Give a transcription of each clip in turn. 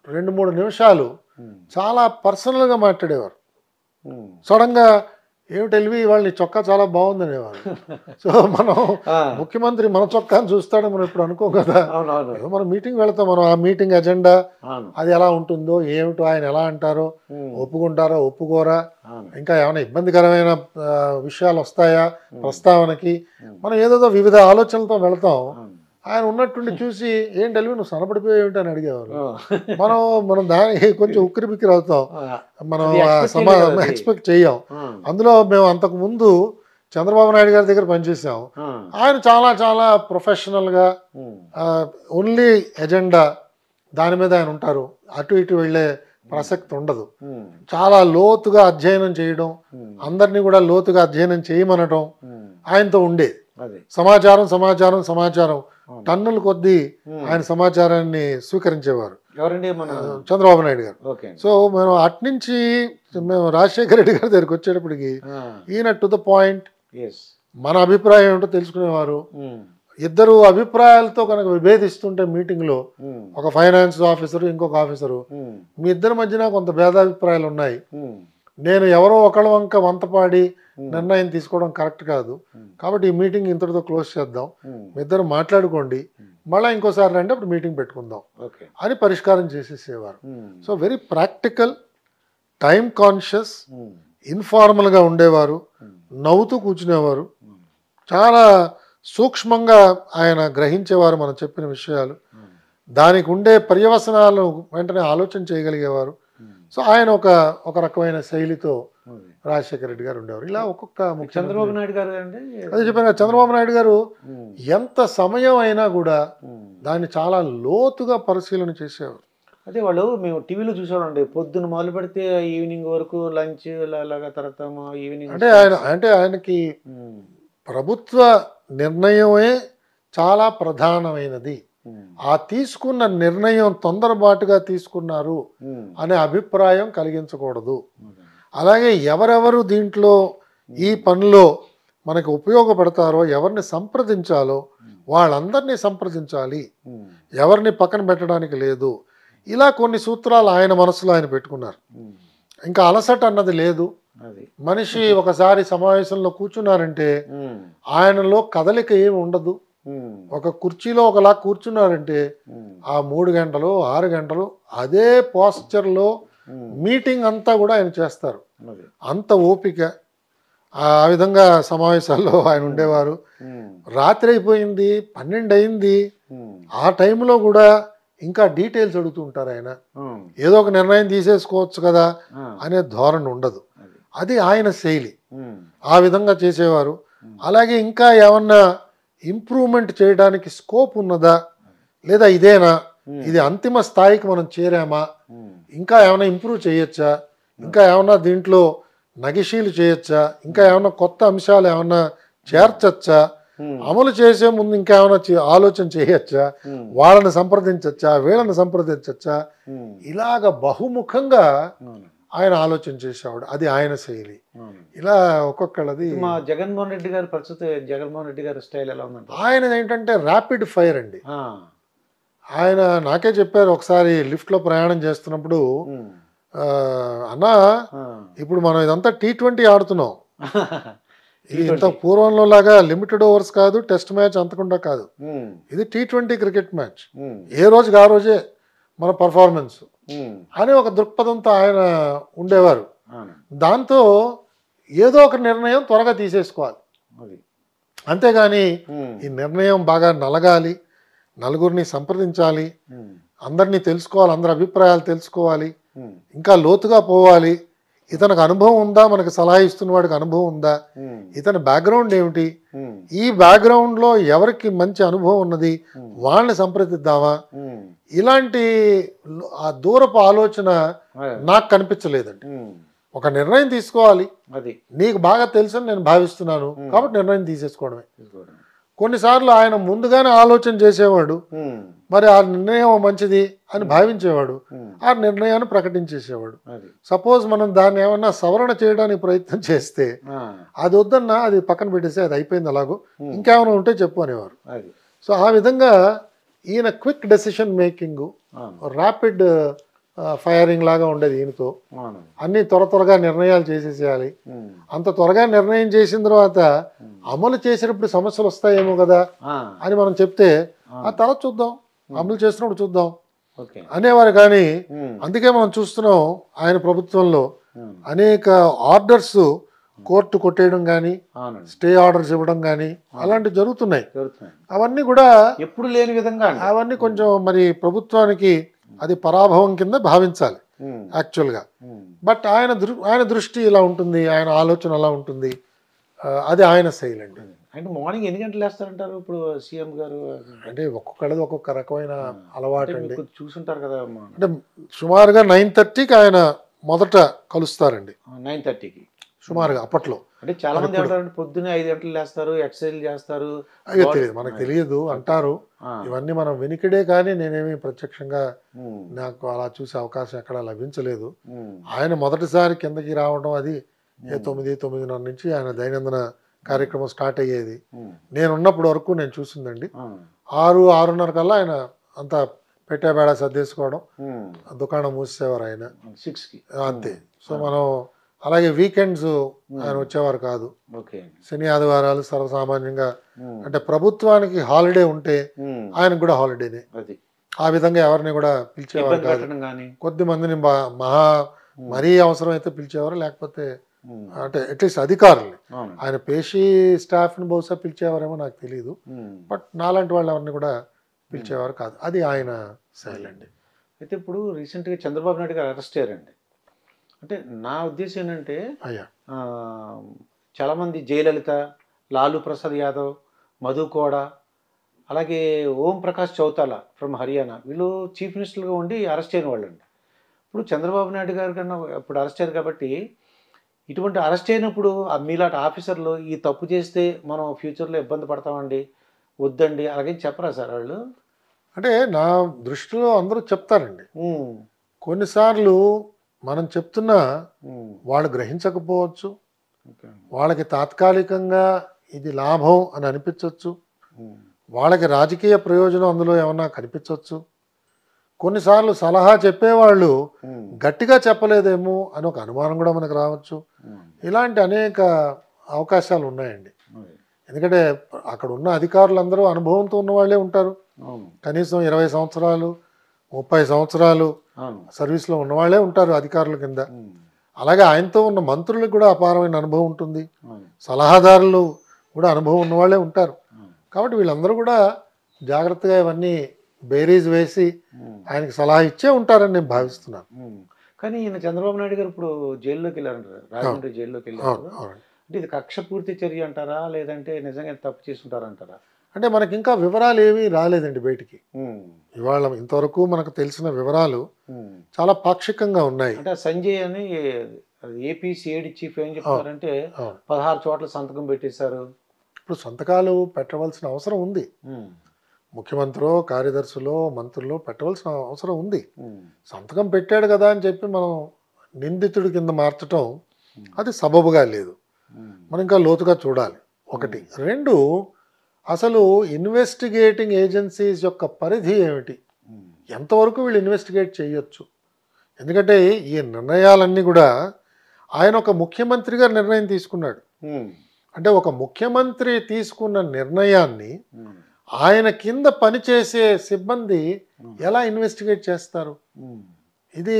2-3 నిమిషాలు చాలా పర్సనల్గా మాట్లాడేవారు. సడన్గా ఏమిటి ఎల్వి ఇవాళ నీ చొక్కా చాలా బాగుంది అనేవారు. సో మనం ముఖ్యమంత్రి మన చొక్కాని చూస్తాడని మనం ఇప్పుడు అనుకోం కదా. మనం మీటింగ్ వెళ్తాం, మనం ఆ మీటింగ్ ఎజెండా అది ఎలా ఉంటుందో ఏమిటో, ఆయన ఎలా అంటారో, ఒప్పుకుంటారో ఒప్పుకోరా, ఇంకా ఏమైనా ఇబ్బందికరమైన విషయాలు వస్తాయా ప్రస్తావనకి, మనం ఏదో వివిధ ఆలోచనలతో వెళ్తాం. ఆయన ఉన్నట్టుండి చూసి ఏంటి ఎల్వి నువ్వు సన్నపడిపోయి ఏమిటి అని అడిగేవారు. మనం దానికి కొంచెం ఉక్కిరి బిక్కిరి అవుతాం, మనం ఎక్స్పెక్ట్ చెయ్యం. అందులో మేము అంతకు ముందు చంద్రబాబు నాయుడు గారి దగ్గర పనిచేసాం. ఆయన చాలా చాలా ప్రొఫెషనల్గా ఓన్లీ ఎజెండా దాని మీద ఆయన ఉంటారు, అటు ఇటు వెళ్ళే ప్రసక్తి ఉండదు. చాలా లోతుగా అధ్యయనం చేయడం, అందరినీ కూడా లోతుగా అధ్యయనం చేయమనడం ఆయనతో ఉండేది. సమాచారం సమాచారం సమాచారం టన్నుల కొద్దీ ఆయన సమాచారాన్ని స్వీకరించేవారు చంద్రబాబు నాయుడు గారు. సో మేము అట్నుంచి మేము రాజశేఖర రెడ్డి గారి దగ్గరికి వచ్చేటప్పటికి ఈయన టు ద పాయింట్, మన అభిప్రాయం ఏమిటో తెలుసుకునేవారు. ఇద్దరు అభిప్రాయాలతో కనుక విభేదిస్తుంటే మీటింగ్లో ఒక ఫైనాన్స్ ఆఫీసరు ఇంకొక ఆఫీసరు, మీ ఇద్దరి మధ్యన కొంత భేదాభిప్రాయాలు ఉన్నాయి, నేను ఎవరో ఒకళ్ళ వంతపాడి నిర్ణయం తీసుకోవడం కరెక్ట్ కాదు, కాబట్టి ఈ మీటింగ్ ఇంతటితో క్లోజ్ చేద్దాం, మీ ఇద్దరు మాట్లాడుకోండి, మళ్ళీ ఇంకోసారి రండి అప్పుడు మీటింగ్ పెట్టుకుందాం అని పరిష్కారం చేసేసేవారు. So very practical, time conscious, ఇన్ఫార్మల్గా ఉండేవారు, నవ్వుతూ కూర్చునేవారు, చాలా సూక్ష్మంగా ఆయన గ్రహించేవారు మనం చెప్పిన విషయాలు, దానికి ఉండే పర్యవసనాలను వెంటనే ఆలోచన చేయగలిగేవారు. సో ఆయన ఒక రకమైన శైలితో రాజశేఖర రెడ్డి గారు ఉండేవారు. ఇలా ఒక్కొక్క చంద్రబాబు నాయుడు గారు అంటే అదే చెప్పాను, చంద్రబాబు నాయుడు గారు ఎంత సమయం అయినా కూడా దాన్ని చాలా లోతుగా పరిశీలన చేసేవారు. అదే వాళ్ళు మేము టీవీలో చూసామండి, పొద్దున్న మొదలు పెడితే ఈవినింగ్ వరకు లంచ్ అలాగా, తర్వాత ఈవినింగ్ అంటే ఆయనకి ప్రభుత్వ నిర్ణయమే చాలా ప్రధానమైనది, ఆ తీసుకున్న నిర్ణయం తొందరపాటుగా తీసుకున్నారు అనే అభిప్రాయం కలిగించకూడదు. అలాగే ఎవరెవరు దీంట్లో ఈ పనిలో మనకు ఉపయోగపడతారో, ఎవరిని సంప్రదించాలో వాళ్ళందరినీ సంప్రదించాలి, ఎవరిని పక్కన పెట్టడానికి లేదు. ఇలా కొన్ని సూత్రాలు ఆయన మనసులో ఆయన పెట్టుకున్నారు. ఇంకా అలసట అన్నది లేదు. మనిషి ఒకసారి సమావేశంలో కూర్చున్నారంటే ఆయనలో కదలిక ఏమి ఉండదు. ఒక కుర్చీలో ఒకలా కూర్చున్నారంటే ఆ 3 గంటలు 6 గంటలు అదే పోస్చర్లో మీటింగ్ అంతా కూడా ఆయన చేస్తారు. అంత ఓపిక, ఆ విధంగా సమావేశాల్లో ఆయన ఉండేవారు. రాత్రి అయిపోయింది, 12 అయింది, ఆ టైంలో కూడా ఇంకా డీటెయిల్స్ అడుగుతూ ఉంటారు ఆయన. ఏదో ఒక నిర్ణయం తీసేసుకోవచ్చు కదా అనే ధోరణి ఉండదు. అది ఆయన శైలి, ఆ విధంగా చేసేవారు. అలాగే ఇంకా ఏమన్నా ఇంప్రూవ్మెంట్ చేయడానికి స్కోప్ ఉన్నదా, లేదా ఇదేనా, ఇది అంతిమ స్థాయికి మనం చేరామా, ఇంకా ఏమైనా ఇంప్రూవ్ చేయొచ్చా, ఇంకా ఏమన్నా దీంట్లో నగిషీలు చేయొచ్చా, ఇంకా ఏమన్నా కొత్త అంశాలు ఏమన్నా చేర్చచ్చా, అమలు చేసే ముందు ఇంకా ఏమైనా ఆలోచన చేయొచ్చా, వాళ్ళని సంప్రదించచ్చా, వీళ్ళని సంప్రదించచ్చా, ఇలాగ బహుముఖంగా ఆయన ఆలోచన చేసేవాడు. అది ఆయన శైలి. ఇలా ఒక్కొక్కళ్ళది. మా జగన్మోహన్ రెడ్డి గారి పరిస్థితి, జగన్మోహన్ రెడ్డి గారి స్టైల్ ఎలా ఉందంటే ఆయన ఏంటంటే ర్యాపిడ్ ఫైర్ అండి. ఆయన నాకే చెప్పారు ఒకసారి లిఫ్ట్లో ప్రయాణం చేస్తున్నప్పుడు, అన్నా ఇప్పుడు మనం ఇదంతా T20 ఆడుతున్నాం, ఇది ఇంత పూర్వంలో లాగా లిమిటెడ్ ఓవర్స్ కాదు, టెస్ట్ మ్యాచ్ అంతకుండా కాదు, ఇది T20 క్రికెట్ మ్యాచ్, ఏ రోజుకి ఆ రోజే మన పర్ఫార్మెన్స్ అని ఒక దృక్పథంతో ఆయన ఉండేవారు. దాంతో ఏదో ఒక నిర్ణయం త్వరగా తీసేసుకోవాలి, అంతేగాని ఈ నిర్ణయం బాగా నలగాలి, నలుగురిని సంప్రదించాలి, అందరినీ తెలుసుకోవాలి, అందరి అభిప్రాయాలు తెలుసుకోవాలి, ఇంకా లోతుగా పోవాలి, ఇతనికి అనుభవం ఉందా, మనకు సలహా ఇస్తున్న వాడికి అనుభవం ఉందా, ఇతని బ్యాక్గ్రౌండ్ ఏమిటి, ఈ బ్యాక్గ్రౌండ్లో ఎవరికి మంచి అనుభవం ఉన్నది వాళ్ళని సంప్రదిద్దామా, ఇలాంటి ఆ దూరపు ఆలోచన నాకు కనిపించలేదండి. ఒక నిర్ణయం తీసుకోవాలి, అది నీకు బాగా తెలుసని నేను భావిస్తున్నాను కాబట్టి నిర్ణయం తీసేసుకోవడమే. కొన్నిసార్లు ఆయన ముందుగానే ఆలోచన చేసేవాడు, మరి ఆ నిర్ణయం మంచిది అని భావించేవాడు, ఆ నిర్ణయాన్ని ప్రకటించేసేవాడు. సపోజ్ మనం దాన్ని ఏమన్నా సవరణ చేయడానికి ప్రయత్నం చేస్తే అది వద్దన్నా అది పక్కన పెట్టేసి అది అయిపోయింది అలాగో, ఇంకేమైనా ఉంటే చెప్పు అనేవారు. సో ఆ విధంగా ఈయన quick decision making, rapid firing లాగా ఉండేది ఈయనతో. అవును. అన్నీ త్వరగా నిర్ణయాలు చేసేసేయాలి. ఉమ్. అంత త్వరగా నిర్ణయం చేసిన తర్వాత అమలు చేసినప్పుడు సమస్యలు వస్తాయేమో కదా ఆ, అని మనం చెప్తే ఆ. ఆ తర్వాత చూద్దాం, అమలు చేసినప్పుడు చూద్దాం ఓకే. అనేవారు. కానీ ఉమ్. అందుకే మనం చూస్తున్నాం ఆయన ప్రభుత్వంలో ఉమ్. అనేక ఆర్డర్స్ కోర్టు కొట్టేయడం కానీ, అవునండి. స్టే ఆర్డర్స్ ఇవ్వడం కానీ అలాంటివి జరుగుతున్నాయి. జరుగుతున్నాయి. అవన్నీ కూడా ఎప్పుడు లేని విధంగా అండి. అవన్నీ కొంచెం మరి ప్రభుత్వానికి అది పరాభవం కింద భావించాలి ఉమ్. యాక్చువల్గా. ఉమ్. బట్ ఆయన దృష్టి ఇలా ఉంటుంది, ఆయన ఆలోచన అలా ఉంటుంది. అది ఆయన శైలి అండి. అంటే మార్నింగ్ ఎన్ని గంటలు వేస్తారంటారు ఇప్పుడు సీఎం గారు? అంటే ఒక్కొక్కళ్ళది ఒక్కొక్క రకమైన అలవాటు అండి. మీరు చూసుంటారు కదా అమ్మా. అంటే సుమారుగా 9:30కి ఆయన మొదట కలుస్తారండి. 9:30కి సుమారుగా అప్పట్లో. అంటే చాలా మంది ఏమంటారంటే పొద్దున్నే 5 గంటలు లేస్తారు, ఎక్సర్సైజ్ చేస్తారు. అయ్యో తెలియదు, మనకు తెలియదు అంటారు. ఆ. ఇవన్నీ మనం వెనుకడే, కానీ నేనేమి ప్రత్యక్షంగా ఉమ్. నాకు అలా చూసే అవకాశం ఎక్కడ లభించలేదు. ఉమ్. ఆయన మొదటిసారి కిందకి రావడం అది 9:30 నుంచి ఆయన దైనందిన కార్యక్రమం స్టార్ట్ అయ్యేది. ఉమ్. నేనున్నప్పటి వరకు నేను చూసిందండి. ఆ. 6-6:30 కల్లా ఆయన అంతా పెట్టేబేడ సర్దేసుకోవడం, ఉమ్. దుకాణం మూసేవారు ఆయన. 6కి. అంతే. సో మనం అలాగే వీకెండ్స్ ఆయన వచ్చేవారు కాదు. ఓకే. శని ఆదివారాలు సర్వసామాన్యంగా, ఉమ్. అంటే ప్రభుత్వానికి హాలిడే ఉంటే ఉమ్. ఆయనకు కూడా హాలిడేనే. అది ఆ విధంగా ఎవరిని కూడా పిలిచేవారు ఇబ్బంది కాదు. పెట్టడం కానీ. కొద్ది మందిని మరీ అవసరం అయితే పిలిచేవారు, లేకపోతే ఉమ్. అంటే అట్లీస్ట్ అధికారుల్ని. అవును. ఆయన పేషీ స్టాఫ్ని బహుశా పిలిచేవారేమో నాకు తెలియదు. ఉమ్. బట్ నాలాంటి వాళ్ళు ఎవరిని కూడా పిలిచేవారు కాదు. అది ఆయన శైలి అండి. అయితే ఇప్పుడు రీసెంట్గా చంద్రబాబు నాయుడు గారు అరెస్ట్ అయ్యారండి. అంటే నా ఉద్దేశం ఏంటంటే అయ్యా చాలామంది జయలలిత, లాలూ ప్రసాద్ యాదవ్, మధు కోడా, అలాగే ఓం ప్రకాష్ చౌతాలా ఫ్రమ్ హర్యానా, వీళ్ళు చీఫ్ మినిస్టర్గా ఉండి అరెస్ట్ అయిన వాళ్ళండి. ఇప్పుడు చంద్రబాబు నాయుడు గారి కన్నా ఇప్పుడు అరెస్ట్ అయ్యారు కాబట్టి, ఇటువంటి అరెస్ట్ అయినప్పుడు మీలాంటి ఆఫీసర్లు ఈ తప్పు చేస్తే మనం ఫ్యూచర్లో ఇబ్బంది పడతామండి, వద్దండి అలాగే చెప్పరా సార్ వాళ్ళు? అంటే నా దృష్టిలో అందరూ చెప్తారండి. ఉమ్. కొన్నిసార్లు మనం చెప్తున్నా ఉమ్. వాళ్ళు గ్రహించకపోవచ్చు, ఓకే. వాళ్ళకి తాత్కాలికంగా ఇది లాభం అని అనిపించవచ్చు, ఉమ్. వాళ్ళకి రాజకీయ ప్రయోజనం అందులో ఏమన్నా కనిపించవచ్చు. కొన్నిసార్లు సలహా చెప్పేవాళ్ళు ఉమ్. గట్టిగా చెప్పలేదేమో అని ఒక అనుమానం కూడా మనకు రావచ్చు. ఉమ్. ఇలాంటి అనేక అవకాశాలు ఉన్నాయండి. అదే. ఎందుకంటే అక్కడ ఉన్న అధికారులందరూ అనుభవంతో ఉన్న వాళ్ళే ఉంటారు. అవును. కనీసం 20 సంవత్సరాలు 30 సంవత్సరాలు అవును. సర్వీస్లో ఉన్నవాళ్లే ఉంటారు అధికారుల కింద. ఉమ్. అలాగే ఆయనతో ఉన్న మంత్రులకు కూడా అపారమైన అనుభవం ఉంటుంది, అవును. సలహాదారులు కూడా అనుభవం ఉన్నవాళ్లే ఉంటారు. అవును. కాబట్టి వీళ్ళందరూ కూడా జాగ్రత్తగా ఇవన్నీ బేరీజ్ వేసి ఉమ్. ఆయనకి సలహా ఇచ్చే ఉంటారని నేను భావిస్తున్నాను. ఉమ్. కానీ ఈయన చంద్రబాబు నాయుడు గారు ఇప్పుడు జైల్లోకి వెళ్ళారంటారు, రాజమండ్రి జైల్లోకి వెళ్ళారు. అవునండి. అంటే ఇది కక్షపూర్తి చర్య అంటారా, లేదంటే నిజంగా తప్పు చేసుకుంటారంటారా? అంటే మనకి ఇంకా వివరాలు ఏమీ రాలేదండి బయటికి. ఉమ్. ఇవాళ ఇంతవరకు మనకు తెలిసిన వివరాలు ఉమ్. చాలా పాక్షికంగా ఉన్నాయి. అంటే సంజయ్ అని ఏపీ సిఐడి చీఫ్ ఏం చెప్తారంటే అవును. 16 చోట్ల సంతకం పెట్టేశారు. ఇప్పుడు సంతకాలు పెట్టవలసిన అవసరం ఉంది. ఉమ్. ముఖ్యమంత్రో, కార్యదర్శులో, మంత్రుల్లో పెట్టవలసిన అవసరం ఉంది. ఉమ్. సంతకం పెట్టాడు కదా అని చెప్పి మనం నిందితుడి కింద మార్చటం అది సబబుగా లేదు. ఉమ్. మనం ఇంకా లోతుగా చూడాలి. ఒకటి. రెండు, అసలు ఇన్వెస్టిగేటింగ్ ఏజెన్సీస్ యొక్క పరిధి ఏమిటి, ఉమ్. ఎంతవరకు వీళ్ళు ఇన్వెస్టిగేట్ చేయొచ్చు. ఎందుకంటే ఈ నిర్ణయాలన్నీ కూడా ఆయన ఒక ముఖ్యమంత్రిగా నిర్ణయం తీసుకున్నాడు. ఉమ్. అంటే ఒక ముఖ్యమంత్రి తీసుకున్న నిర్ణయాన్ని ఉమ్. ఆయన కింద పనిచేసే సిబ్బంది ఎలా ఇన్వెస్టిగేట్ చేస్తారు? ఉమ్. ఇది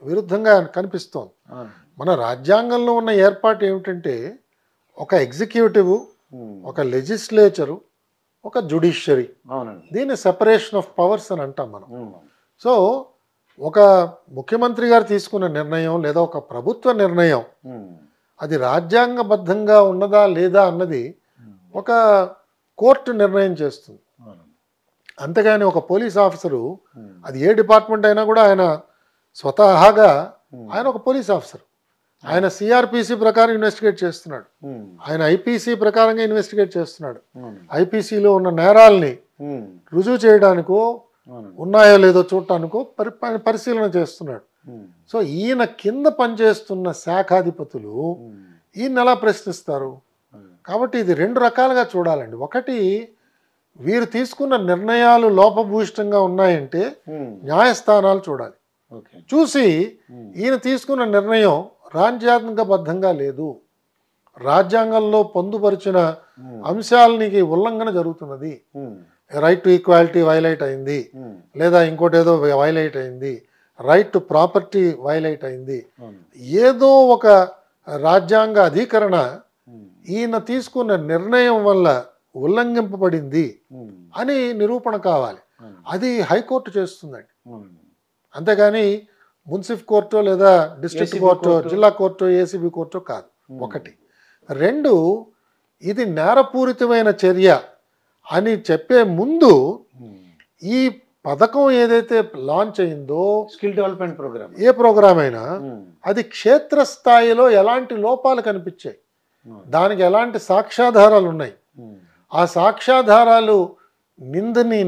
విరుద్ధంగా కనిపిస్తోంది. అవును. మన రాజ్యాంగంలో ఉన్న ఏర్పాటు ఏమిటంటే ఒక ఎగ్జిక్యూటివ్, ఉమ్. ఒక లెజిస్లేచరు, ఒక జ్యుడిషియరీ. అవునండి. దీన్ని సెపరేషన్ ఆఫ్ పవర్స్ అని అంటాం మనం. ఉమ్. సో ఒక ముఖ్యమంత్రి గారు తీసుకున్న నిర్ణయం లేదా ఒక ప్రభుత్వ నిర్ణయం ఉమ్. అది రాజ్యాంగబద్ధంగా ఉన్నదా లేదా అన్నది ఒక కోర్టు నిర్ణయం చేస్తుంది. అవును. అంతేగాని ఒక పోలీస్ ఆఫీసరు, ఉమ్. అది ఏ డిపార్ట్మెంట్ అయినా కూడా ఆయన స్వతహాగా ఆయన ఒక పోలీస్ ఆఫీసర్. ఆయన సిఆర్పిసి ప్రకారం ఇన్వెస్టిగేట్ చేస్తున్నాడు, ఉమ్. ఆయన ఐపీసీ ప్రకారంగా ఇన్వెస్టిగేట్ చేస్తున్నాడు. అవును. ఐపీసీలో ఉన్న నేరాల్ని ఉమ్. రుజువు చేయడానికో అవును. ఉన్నాయో లేదో చూడటానికో పరిశీలన చేస్తున్నాడు. ఉమ్. సో ఈయన కింద పనిచేస్తున్న శాఖాధిపతులు ఉమ్. ఈయన ఎలా ప్రశ్నిస్తారు? అవును. కాబట్టి ఇది రెండు రకాలుగా చూడాలండి. ఒకటి, వీరు తీసుకున్న నిర్ణయాలు లోపభూయిష్టంగా ఉన్నాయంటే ఉమ్. న్యాయస్థానాలు చూడాలి. ఓకే. చూసి ఈయన తీసుకున్న నిర్ణయం రాజ్యాంగబద్ధంగా లేదు, రాజ్యాంగంలో పొందుపరిచిన అంశాలకి ఉల్లంఘన జరుగుతున్నది, రైట్ టు ఈక్వాలిటీ వైలేట్ అయింది, లేదా ఇంకోటి ఏదో వైలేట్ అయింది, రైట్ టు ప్రాపర్టీ వైలేట్ అయింది, ఏదో ఒక రాజ్యాంగ అధికరణ ఈయన తీసుకున్న నిర్ణయం వల్ల ఉల్లంఘింపబడింది అని నిరూపణ కావాలి. అది హైకోర్టు చేస్తుందండి. అంతేగాని మున్సిఫ్ కోర్టు లేదా డిస్ట్రిక్ట్ కోర్టు, జిల్లా కోర్టు, ఏసీబీ కోర్టు కాదు. ఒకటి. రెండు, ఇది నేరపూరితమైన చర్య అని చెప్పే ముందు ఈ పథకం ఏదైతే లాంచ్ అయిందో, స్కిల్ డెవలప్మెంట్ ప్రోగ్రామ్, ఏ ప్రోగ్రామ్ అయినా అది క్షేత్రస్థాయిలో ఎలాంటి లోపాలు కనిపించాయి, దానికి ఎలాంటి సాక్ష్యాధారాలు ఉన్నాయి, ఆ సాక్ష్యాధారాలు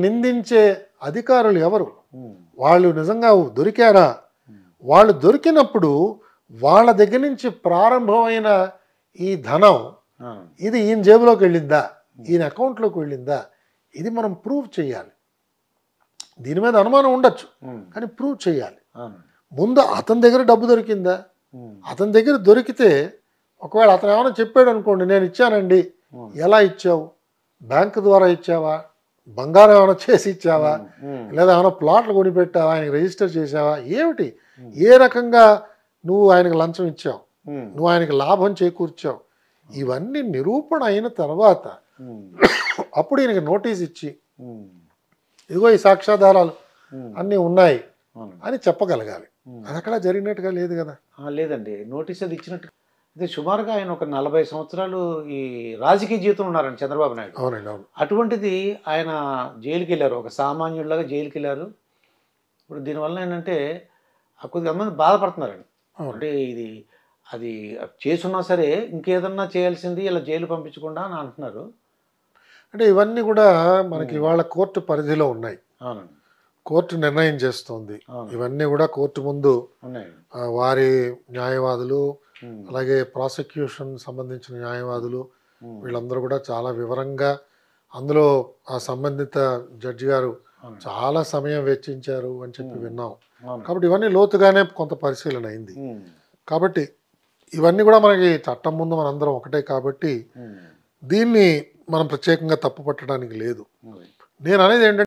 నిందించే అధికారులు ఎవరు, వాళ్ళు నిజంగా దొరికారా, వాళ్ళు దొరికినప్పుడు వాళ్ళ దగ్గర నుంచి ప్రారంభమైన ఈ ధనం ఇది ఈయన జేబులోకి వెళ్ళిందా, ఈయన అకౌంట్లోకి వెళ్ళిందా, ఇది మనం ప్రూవ్ చేయాలి. దీని మీద అనుమానం ఉండొచ్చు, కానీ ప్రూవ్ చేయాలి. ముందు అతని దగ్గర డబ్బు దొరికిందా, అతని దగ్గర దొరికితే ఒకవేళ అతను ఏమైనా చెప్పాడు అనుకోండి, నేను ఇచ్చానండి, ఎలా ఇచ్చావు, బ్యాంకు ద్వారా ఇచ్చావా, బంగారం ఏమైనా చేసి ఇచ్చావా, లేదా ఏమైనా ప్లాట్లు కొనిపెట్టావా, ఆయనకి రిజిస్టర్ చేసావా, ఏమిటి, ఏ రకంగా నువ్వు ఆయనకు లంచం ఇచ్చావు, నువ్వు ఆయనకి లాభం చేకూర్చావు, ఇవన్నీ నిరూపణ అయిన తర్వాత అప్పుడు ఈయనకి నోటీస్ ఇచ్చి ఇదిగో ఈ సాక్ష్యాధారాలు అన్నీ ఉన్నాయి అని చెప్పగలగాలి. అది అక్కడ జరిగినట్టుగా లేదు కదా. లేదండి, నోటీస్ అది ఇచ్చినట్టు. అయితే సుమారుగా ఆయన ఒక 40 సంవత్సరాలు ఈ రాజకీయ జీవితం ఉన్నారండి చంద్రబాబు నాయుడు. అవునండి, అవును. అటువంటిది ఆయన జైలుకి వెళ్ళారు, ఒక సామాన్యుడిలాగా జైలుకి వెళ్ళారు. ఇప్పుడు దీనివల్ల ఏంటంటే కొద్దిగా మంది బాధపడుతున్నారండి. అంటే ఇది అది చేసున్నా సరే ఇంకేదన్నా చేయాల్సింది, ఇలా జైలు పంపించకుండా అని అంటున్నారు. అంటే ఇవన్నీ కూడా మనకి ఇవాళ కోర్టు పరిధిలో ఉన్నాయి. అవునండి, కోర్టు నిర్ణయం చేస్తోంది. ఇవన్నీ కూడా కోర్టు ముందు వారి న్యాయవాదులు, అలాగే ప్రాసిక్యూషన్ సంబంధించిన న్యాయవాదులు, వీళ్ళందరూ కూడా చాలా వివరంగా అందులో ఆ సంబంధిత జడ్జి గారు చాలా సమయం వెచ్చించారు అని చెప్పి విన్నాం. కాబట్టి ఇవన్నీ లోతుగానే కొంత పరిశీలన అయింది. కాబట్టి ఇవన్నీ కూడా మనకి చట్టం ముందు మనందరం ఒకటే కాబట్టి దీన్ని మనం ప్రత్యేకంగా తప్పు పట్టడానికి లేదు. నేను అనేది ఏంటంటే